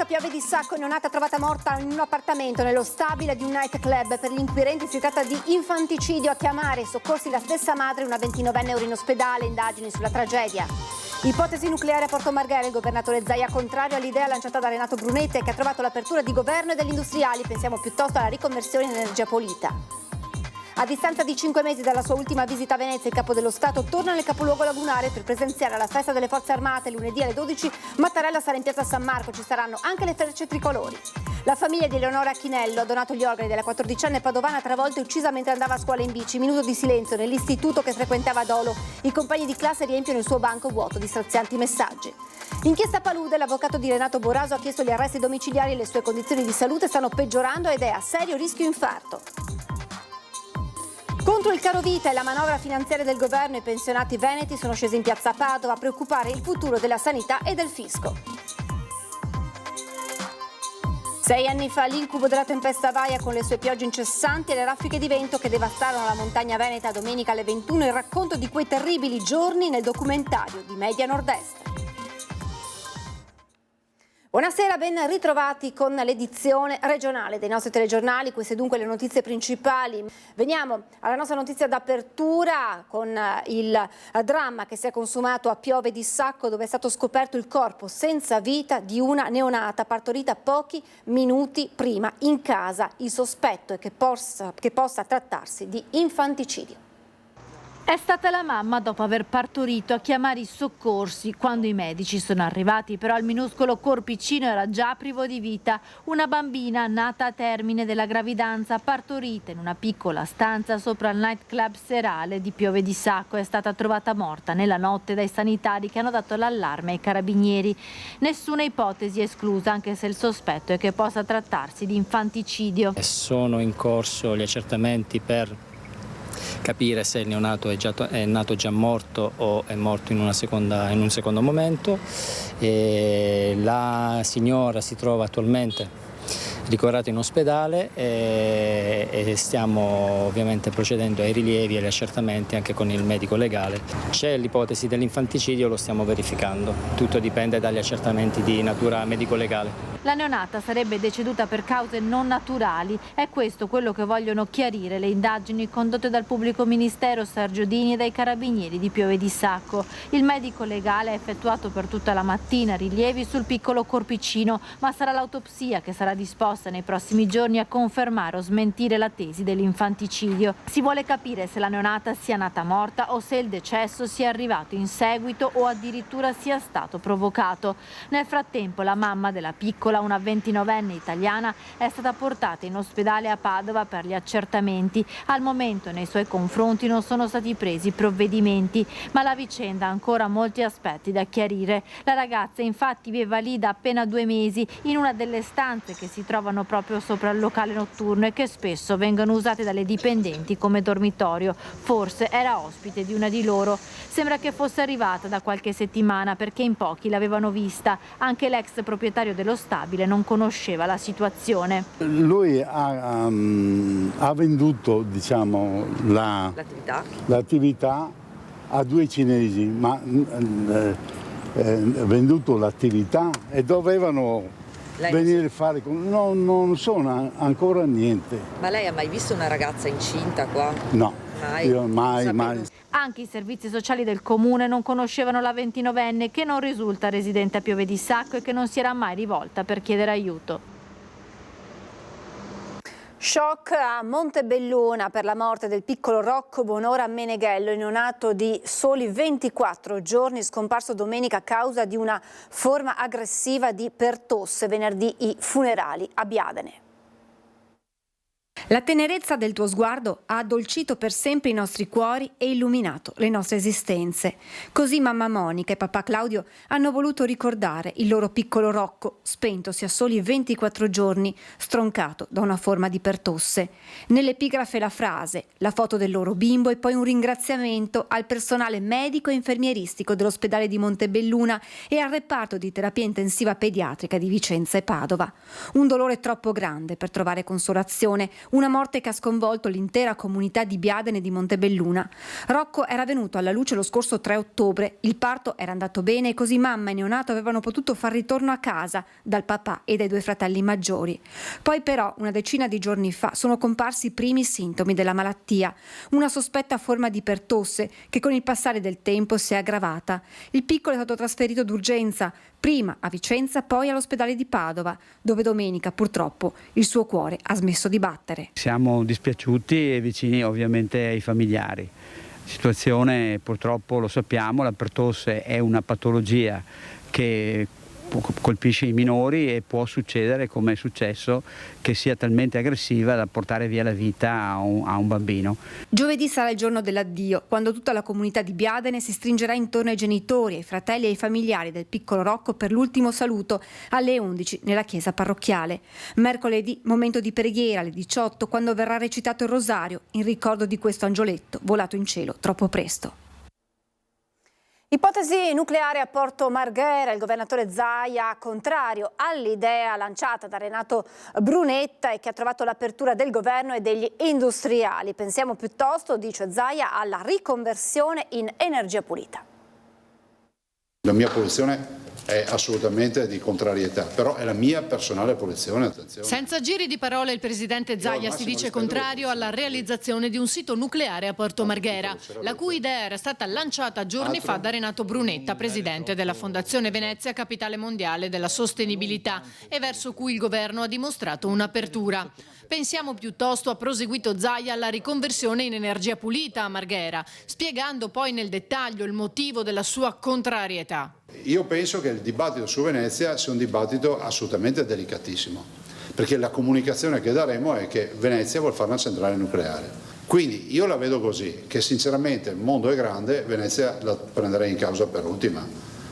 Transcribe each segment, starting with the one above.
a Piave di Sacco, neonata trovata morta in un appartamento nello stabile di un nightclub. Per gli inquirenti si tratta di infanticidio. A chiamare i soccorsi la stessa madre, una 29enne ora in ospedale, indagini sulla tragedia. Ipotesi nucleare a Porto Marghera, il governatore Zaia contrario all'idea lanciata da Renato Brunetta che ha trovato l'apertura di governo e degli industriali. Pensiamo piuttosto alla riconversione in energia pulita. A distanza di 5 mesi dalla sua ultima visita a Venezia, il capo dello Stato torna nel capoluogo lagunare per presenziare alla festa delle Forze Armate. Lunedì alle 12 Mattarella sarà in piazza San Marco, ci saranno anche le frecce tricolori. La famiglia di Eleonora Chinello ha donato gli organi della 14enne padovana travolta e uccisa mentre andava a scuola in bici. Minuto di silenzio nell'istituto che frequentava ad Olo. I compagni di classe riempiono il suo banco vuoto di strazianti messaggi. Inchiesta Palude, l'avvocato di Renato Boraso ha chiesto gli arresti domiciliari e le sue condizioni di salute stanno peggiorando ed è a serio rischio infarto. Contro il caro vita e la manovra finanziaria del governo, i pensionati veneti sono scesi in piazza Padova a preoccupare il futuro della sanità e del fisco. 6 anni fa l'incubo della tempesta Vaia con le sue piogge incessanti e le raffiche di vento che devastarono la montagna veneta domenica alle 21, il racconto di quei terribili giorni nel documentario di Media Nord-Est. Buonasera, ben ritrovati con l'edizione regionale dei nostri telegiornali. Queste dunque le notizie principali. Veniamo alla nostra notizia d'apertura con il dramma che si è consumato a Piove di Sacco, dove è stato scoperto il corpo senza vita di una neonata partorita pochi minuti prima in casa. Il sospetto è che possa trattarsi di infanticidio. È stata la mamma, dopo aver partorito, a chiamare i soccorsi. Quando i medici sono arrivati, però, il minuscolo corpicino era già privo di vita. Una bambina nata a termine della gravidanza, partorita in una piccola stanza sopra il nightclub serale di Piove di Sacco, è stata trovata morta nella notte dai sanitari che hanno dato l'allarme ai carabinieri. Nessuna ipotesi esclusa, anche se il sospetto è che possa trattarsi di infanticidio. Sono in corso gli accertamenti per capire se il neonato è nato già morto o è morto in un secondo momento. La signora si trova attualmente ricoverata in ospedale e stiamo ovviamente procedendo ai rilievi e agli accertamenti anche con il medico legale. C'è l'ipotesi dell'infanticidio, lo stiamo verificando, tutto dipende dagli accertamenti di natura medico-legale. La neonata sarebbe deceduta per cause non naturali, è questo quello che vogliono chiarire le indagini condotte dal pubblico ministero Sergio Dini e dai carabinieri di Piove di Sacco. Il medico legale ha effettuato per tutta la mattina rilievi sul piccolo corpicino, ma sarà l'autopsia che sarà disposta nei prossimi giorni a confermare o smentire la tesi dell'infanticidio. Si vuole capire se la neonata sia nata morta o se il decesso sia arrivato in seguito o addirittura sia stato provocato. Nel frattempo la mamma della piccola, una 29enne italiana, è stata portata in ospedale a Padova per gli accertamenti. Al momento nei suoi confronti non sono stati presi provvedimenti, ma la vicenda ha ancora molti aspetti da chiarire. La ragazza infatti viveva lì da appena 2 mesi in una delle stanze che si trovano proprio sopra il locale notturno e che spesso vengono usate dalle dipendenti come dormitorio. Forse era ospite di una di loro. Sembra che fosse arrivata da qualche settimana perché in pochi l'avevano vista. Anche l'ex proprietario dello stabile non conosceva la situazione. Lui ha venduto, diciamo, l'attività a 2 cinesi, ma ha venduto l'attività e dovevano venire a fare. Non sono ancora niente. Ma lei ha mai visto una ragazza incinta qua? No, mai. Io mai. Anche i servizi sociali del comune non conoscevano la 29enne, che non risulta residente a Piove di Sacco e che non si era mai rivolta per chiedere aiuto. Shock a Montebelluna per la morte del piccolo Rocco Bonora Meneghello, il neonato di soli 24 giorni, scomparso domenica a causa di una forma aggressiva di pertosse. Venerdì i funerali a Biadene. La tenerezza del tuo sguardo ha addolcito per sempre i nostri cuori e illuminato le nostre esistenze. Così mamma Monica e papà Claudio hanno voluto ricordare il loro piccolo Rocco, spentosi a soli 24 giorni, stroncato da una forma di pertosse. Nell'epigrafe la frase, la foto del loro bimbo e poi un ringraziamento al personale medico e infermieristico dell'ospedale di Montebelluna e al reparto di terapia intensiva pediatrica di Vicenza e Padova. Un dolore troppo grande per trovare consolazione, Una morte che ha sconvolto l'intera comunità di Biadene e di Montebelluna. Rocco era venuto alla luce lo scorso 3 ottobre. Il parto era andato bene e così mamma e neonato avevano potuto far ritorno a casa dal papà e dai 2 fratelli maggiori. Poi però, una decina di giorni fa, sono comparsi i primi sintomi della malattia. Una sospetta forma di pertosse che con il passare del tempo si è aggravata. Il piccolo è stato trasferito d'urgenza, prima a Vicenza, poi all'ospedale di Padova, dove domenica purtroppo il suo cuore ha smesso di battere. Siamo dispiaciuti e vicini ovviamente ai familiari. Situazione, purtroppo lo sappiamo, la pertosse è una patologia che colpisce i minori e può succedere, come è successo, che sia talmente aggressiva da portare via la vita a un bambino. Giovedì sarà il giorno dell'addio, quando tutta la comunità di Biadene si stringerà intorno ai genitori, ai fratelli e ai familiari del piccolo Rocco per l'ultimo saluto alle 11 nella chiesa parrocchiale. Mercoledì, momento di preghiera alle 18, quando verrà recitato il rosario in ricordo di questo angioletto volato in cielo troppo presto. Ipotesi nucleare a Porto Marghera, il governatore Zaia contrario all'idea lanciata da Renato Brunetta e che ha trovato l'apertura del governo e degli industriali. Pensiamo piuttosto, dice Zaia, alla riconversione in energia pulita. La mia posizione è assolutamente di contrarietà, però è la mia personale posizione. Attenzione. Senza giri di parole il presidente Zaia si dice contrario alla realizzazione di un sito nucleare a Porto Marghera, la cui idea era stata lanciata giorni fa da Renato Brunetta, presidente della Fondazione Venezia, capitale mondiale della sostenibilità, e verso cui il governo ha dimostrato un'apertura. Pensiamo piuttosto, ha proseguito Zaia, alla riconversione in energia pulita a Marghera, spiegando poi nel dettaglio il motivo della sua contrarietà. Io penso che il dibattito su Venezia sia un dibattito assolutamente delicatissimo, perché la comunicazione che daremo è che Venezia vuol fare una centrale nucleare. Quindi io la vedo così, che sinceramente il mondo è grande, Venezia la prenderei in causa per ultima,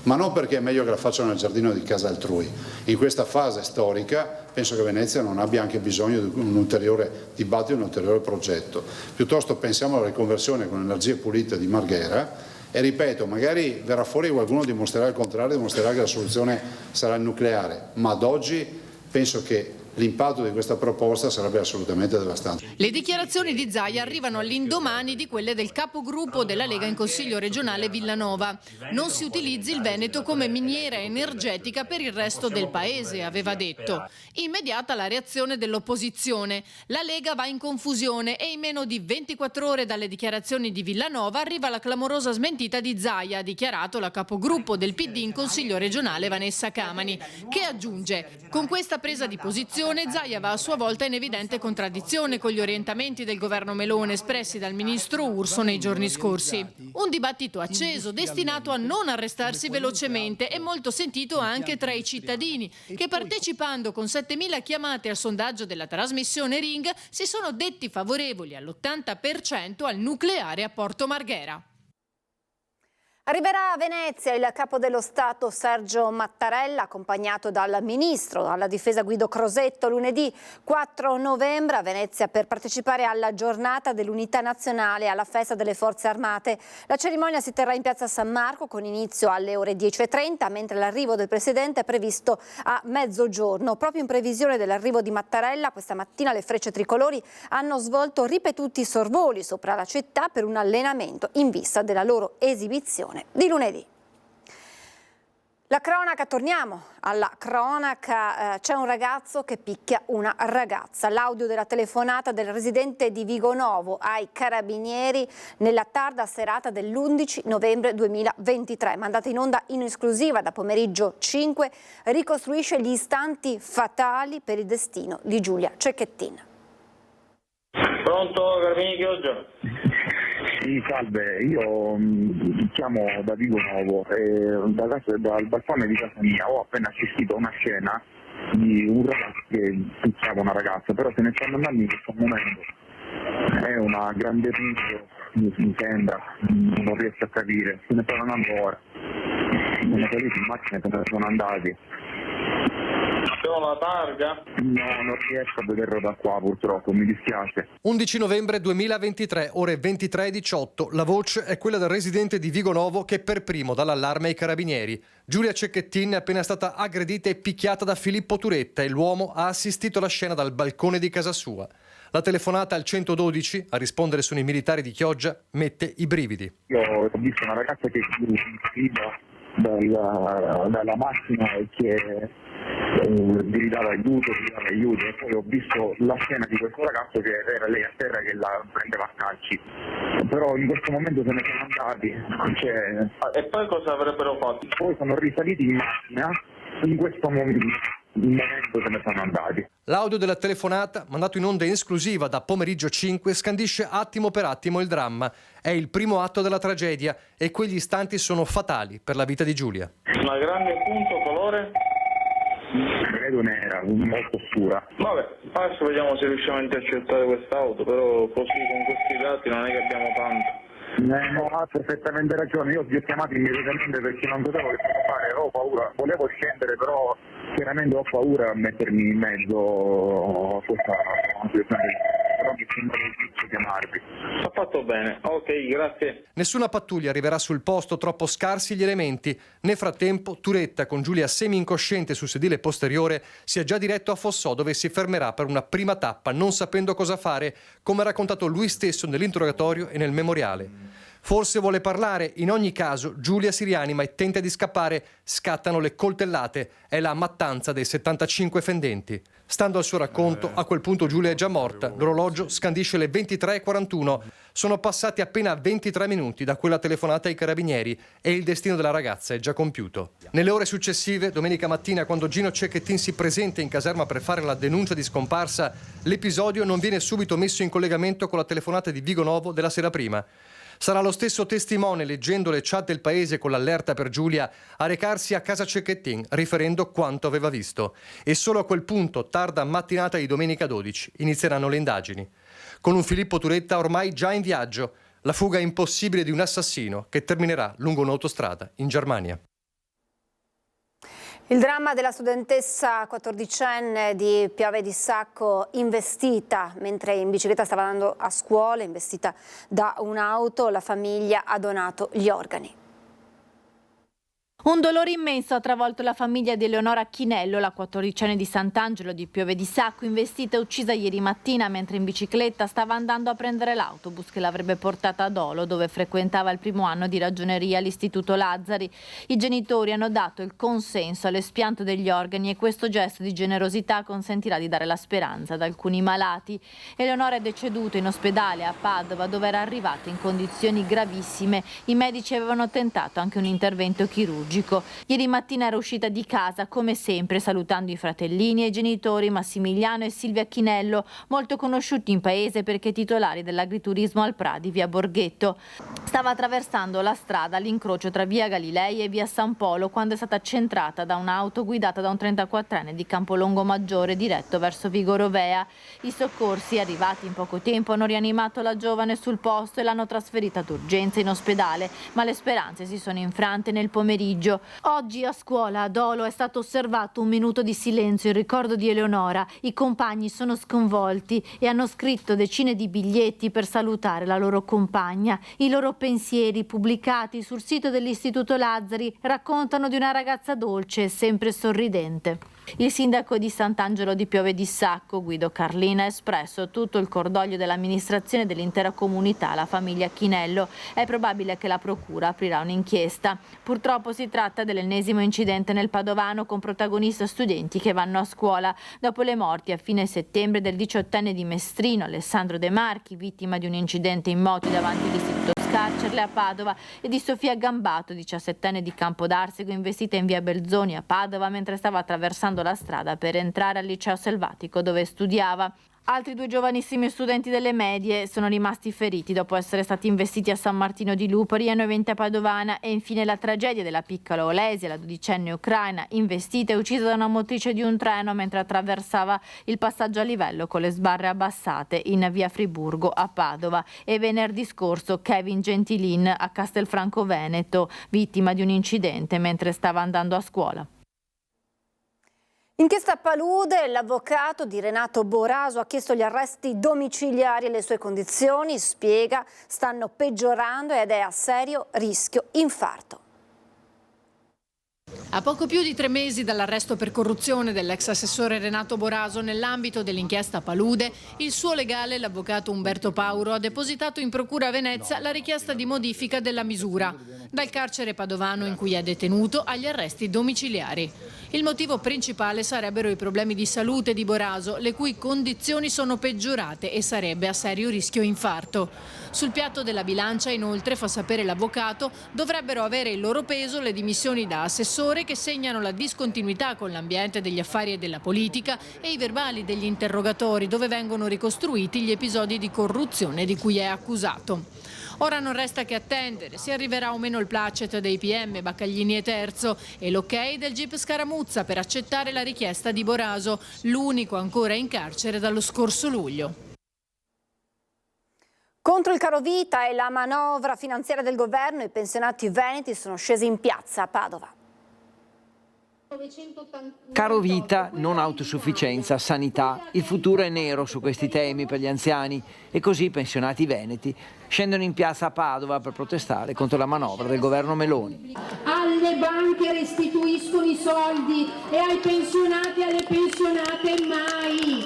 ma non perché è meglio che la facciano nel giardino di casa altrui. In questa fase storica penso che Venezia non abbia anche bisogno di un ulteriore dibattito, un ulteriore progetto. Piuttosto pensiamo alla riconversione con energie pulite di Marghera. E ripeto, magari verrà fuori qualcuno dimostrerà il contrario, dimostrerà che la soluzione sarà il nucleare, ma ad oggi penso che l'impatto di questa proposta sarebbe assolutamente devastante. Le dichiarazioni di Zaia arrivano all'indomani di quelle del capogruppo della Lega in Consiglio regionale Villanova. Non si utilizzi il Veneto come miniera energetica per il resto del paese, aveva detto. Immediata la reazione dell'opposizione. La Lega va in confusione e in meno di 24 ore dalle dichiarazioni di Villanova arriva la clamorosa smentita di Zaia, ha dichiarato la capogruppo del PD in Consiglio regionale Vanessa Camani, che aggiunge: con questa presa di posizione Zaia va a sua volta in evidente contraddizione con gli orientamenti del governo Meloni espressi dal ministro Urso nei giorni scorsi. Un dibattito acceso, destinato a non arrestarsi velocemente e molto sentito anche tra i cittadini, che partecipando con 7.000 chiamate al sondaggio della trasmissione Ring si sono detti favorevoli all'80% al nucleare a Porto Marghera. Arriverà a Venezia il capo dello Stato Sergio Mattarella, accompagnato dal ministro alla difesa Guido Crosetto, lunedì 4 novembre a Venezia per partecipare alla giornata dell'unità nazionale alla festa delle forze armate. La cerimonia si terrà in piazza San Marco con inizio alle ore 10:30, mentre l'arrivo del presidente è previsto a mezzogiorno. Proprio in previsione dell'arrivo di Mattarella, questa mattina le Frecce Tricolori hanno svolto ripetuti sorvoli sopra la città per un allenamento in vista della loro esibizione di lunedì. La cronaca, torniamo alla cronaca, c'è un ragazzo che picchia una ragazza. L'audio della telefonata del residente di Vigonovo ai carabinieri nella tarda serata dell'11 novembre 2023, mandata in onda in esclusiva da Pomeriggio 5, ricostruisce gli istanti fatali per il destino di Giulia Cecchettin. Pronto, Carabinieri Chioggia? Sì, salve, io chiamo da Vigonovo e dal balcone di casa mia ho appena assistito a una scena di un ragazzo che picchiava una ragazza, però se ne stanno andando in questo momento. È una grande rischio, mi sembra, non riesco a capire, se ne stanno andando ora. Sono saliti in macchina e se ne sono andati. Abbiamo la targa? No, non riesco a vederlo da qua purtroppo, mi dispiace. 11 novembre 2023, ore 23:18. La voce è quella del residente di Vigonovo che per primo dà l'allarme ai carabinieri. Giulia Cecchettin è appena stata aggredita e picchiata da Filippo Turetta e l'uomo ha assistito alla scena dal balcone di casa sua. La telefonata al 112, a rispondere sono i militari di Chioggia, mette i brividi. Io ho visto una ragazza che usciva dalla macchina e che gridava aiuto, e poi ho visto la scena di questo ragazzo che era lei a terra che la prendeva a calci, però in questo momento se ne sono andati. E poi cosa avrebbero fatto? Poi sono risaliti in macchina, in questo momento se ne sono andati. L'audio della telefonata, mandato in onda in esclusiva da Pomeriggio 5, scandisce attimo per attimo il dramma. È il primo atto della tragedia e quegli istanti sono fatali per la vita di Giulia. Una grande punto, colore? Credo nera, molto scura. Vabbè, adesso vediamo se riusciamo a intercettare quest'auto, però così con questi dati non è che abbiamo tanto. No, ha perfettamente ragione, io vi ho chiamato immediatamente perché non sapevo che cosa fare, ho paura, volevo scendere però chiaramente ho paura a mettermi in mezzo a questa situazione, però mi sembra difficile chiamarvi. Ha fatto bene, ok, grazie. Nessuna pattuglia arriverà sul posto, troppo scarsi gli elementi. Nel frattempo Turetta, con Giulia semi-incosciente sul sedile posteriore, si è già diretto a Fossò dove si fermerà per una prima tappa, non sapendo cosa fare, come ha raccontato lui stesso nell'interrogatorio e nel memoriale. Forse vuole parlare, in ogni caso Giulia si rianima e tenta di scappare, scattano le coltellate, è la mattanza dei 75 fendenti. Stando al suo racconto, a quel punto Giulia è già morta, l'orologio scandisce le 23:41, sono passati appena 23 minuti da quella telefonata ai carabinieri e il destino della ragazza è già compiuto. Nelle ore successive, domenica mattina, quando Gino Cecchettin si presenta in caserma per fare la denuncia di scomparsa, l'episodio non viene subito messo in collegamento con la telefonata di Vigonovo della sera prima. Sarà lo stesso testimone, leggendo le chat del paese con l'allerta per Giulia, a recarsi a casa Cecchettin, riferendo quanto aveva visto. E solo a quel punto, tarda mattinata di domenica 12, inizieranno le indagini. Con un Filippo Turetta ormai già in viaggio, la fuga impossibile di un assassino che terminerà lungo un'autostrada in Germania. Il dramma della studentessa 14enne di Piave di Sacco investita mentre in bicicletta stava andando a scuola, investita da un'auto, la famiglia ha donato gli organi. Un dolore immenso ha travolto la famiglia di Eleonora Chinello, la 14enne di Sant'Angelo di Piove di Sacco, investita e uccisa ieri mattina mentre in bicicletta stava andando a prendere l'autobus che l'avrebbe portata a Dolo, dove frequentava il primo anno di ragioneria all'Istituto Lazzari. I genitori hanno dato il consenso all'espianto degli organi e questo gesto di generosità consentirà di dare la speranza ad alcuni malati. Eleonora è deceduta in ospedale a Padova, dove era arrivata in condizioni gravissime. I medici avevano tentato anche un intervento chirurgico. Ieri mattina era uscita di casa come sempre salutando i fratellini e i genitori Massimiliano e Silvia Chinello, molto conosciuti in paese perché titolari dell'agriturismo al Pradi via Borghetto. Stava attraversando la strada all'incrocio tra via Galilei e via San Polo quando è stata centrata da un'auto guidata da un 34enne di Campolongo Maggiore diretto verso Vigo Rovea. I soccorsi arrivati in poco tempo hanno rianimato la giovane sul posto e l'hanno trasferita d'urgenza in ospedale, ma le speranze si sono infrante nel pomeriggio. Oggi a scuola a Dolo è stato osservato un minuto di silenzio in ricordo di Eleonora. I compagni sono sconvolti e hanno scritto decine di biglietti per salutare la loro compagna. I loro pensieri, pubblicati sul sito dell'Istituto Lazzari, raccontano di una ragazza dolce e sempre sorridente. Il sindaco di Sant'Angelo di Piove di Sacco, Guido Carlina, ha espresso tutto il cordoglio dell'amministrazione e dell'intera comunità alla famiglia Chinello. È probabile che la procura aprirà un'inchiesta. Purtroppo si tratta dell'ennesimo incidente nel Padovano con protagonista studenti che vanno a scuola. Dopo le morti a fine settembre del 18enne di Mestrino, Alessandro De Marchi, vittima di un incidente in moto davanti all'Istituto Scarcerle a Padova, e di Sofia Gambato, 17enne di Campodarsego, investita in via Belzoni a Padova mentre stava attraversando la strada per entrare al liceo Selvatico dove studiava. Altri 2 giovanissimi studenti delle medie sono rimasti feriti dopo essere stati investiti a San Martino di Lupari e Noventa Padovana. E infine la tragedia della piccola Olesia, la 12enne ucraina, investita e uccisa da una motrice di un treno mentre attraversava il passaggio a livello con le sbarre abbassate in via Friburgo a Padova. E venerdì scorso Kevin Gentilin a Castelfranco Veneto, vittima di un incidente mentre stava andando a scuola. Inchiesta Palude, l'avvocato di Renato Boraso ha chiesto gli arresti domiciliari e le sue condizioni, spiega, stanno peggiorando ed è a serio rischio infarto. A poco più di 3 mesi dall'arresto per corruzione dell'ex assessore Renato Boraso nell'ambito dell'inchiesta Palude, il suo legale, l'avvocato Umberto Pauro, ha depositato in procura a Venezia la richiesta di modifica della misura, dal carcere padovano in cui è detenuto agli arresti domiciliari. Il motivo principale sarebbero i problemi di salute di Boraso, le cui condizioni sono peggiorate e sarebbe a serio rischio infarto. Sul piatto della bilancia, inoltre, fa sapere l'avvocato, dovrebbero avere il loro peso le dimissioni da assessore che segnano la discontinuità con l'ambiente degli affari e della politica e i verbali degli interrogatori dove vengono ricostruiti gli episodi di corruzione di cui è accusato. Ora non resta che attendere se arriverà o meno il placet dei PM Baccaglini e Terzo e l'ok del GIP Scaramuzza per accettare la richiesta di Boraso, l'unico ancora in carcere dallo scorso luglio. Contro il carovita e la manovra finanziaria del governo, i pensionati veneti sono scesi in piazza a Padova. Carovita, non autosufficienza, sanità. Il futuro è nero su questi temi per gli anziani e così i pensionati veneti scendono in piazza a Padova per protestare contro la manovra del governo Meloni. Alle banche restituiscono i soldi e ai pensionati e alle pensionate mai.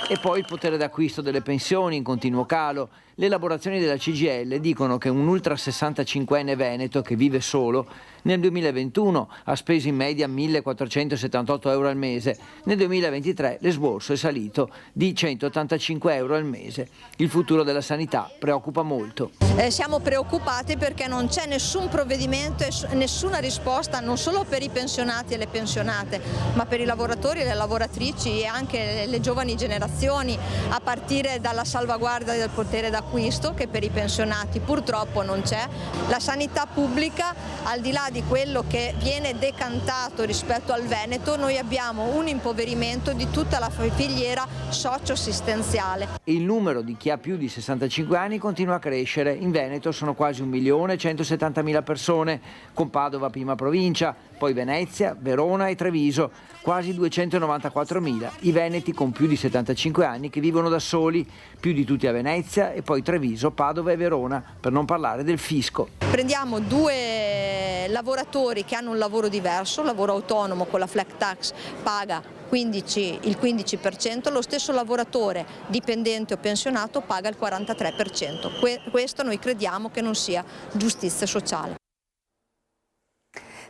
E poi il potere d'acquisto delle pensioni in continuo calo. Le elaborazioni della CGIL dicono che un ultra 65enne veneto che vive solo nel 2021 ha speso in media 1.478 euro al mese, nel 2023 l'esborso è salito di 185 euro al mese. Il futuro della sanità preoccupa molto. Siamo preoccupati perché non c'è nessun provvedimento e nessuna risposta non solo per i pensionati e le pensionate, ma per i lavoratori e le lavoratrici e anche le giovani generazioni, a partire dalla salvaguardia del potere d'acquisto che per i pensionati purtroppo non c'è. La sanità pubblica, al di là di quello che viene decantato rispetto al Veneto, noi abbiamo un impoverimento di tutta la filiera socio-assistenziale. Il numero di chi ha più di 65 anni continua a crescere. In Veneto sono quasi 1.170.000 persone, con Padova prima provincia, poi Venezia, Verona e Treviso, quasi 294.000. I veneti con più di 75 anni che vivono da soli, più di tutti a Venezia e poi Treviso, Padova e Verona, per non parlare del fisco. Prendiamo 2 lavoratori che hanno un lavoro diverso, lavoro autonomo con la flat tax paga il 15%, lo stesso lavoratore dipendente o pensionato paga il 43%. Questo noi crediamo che non sia giustizia sociale.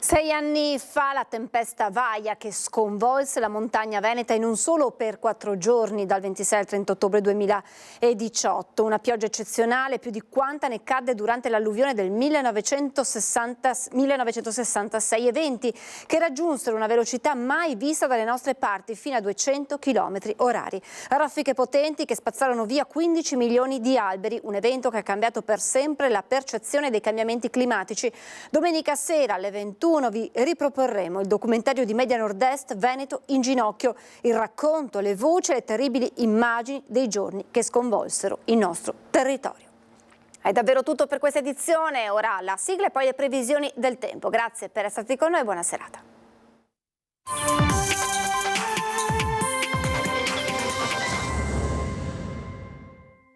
6 anni fa la tempesta Vaia che sconvolse la montagna veneta in un solo per 4 giorni, dal 26 al 30 ottobre 2018. Una pioggia eccezionale, più di quanta ne cadde durante l'alluvione del 1966, eventi che raggiunsero una velocità mai vista dalle nostre parti, fino a 200 km/h. Raffiche potenti che spazzarono via 15 milioni di alberi, un evento che ha cambiato per sempre la percezione dei cambiamenti climatici. Domenica sera alle 21 vi riproporremo il documentario di Media Nord-Est Veneto in ginocchio, il racconto, le voci e le terribili immagini dei giorni che sconvolsero il nostro territorio. È davvero tutto per questa edizione, ora la sigla e poi le previsioni del tempo. Grazie per essere stati con noi e buona serata.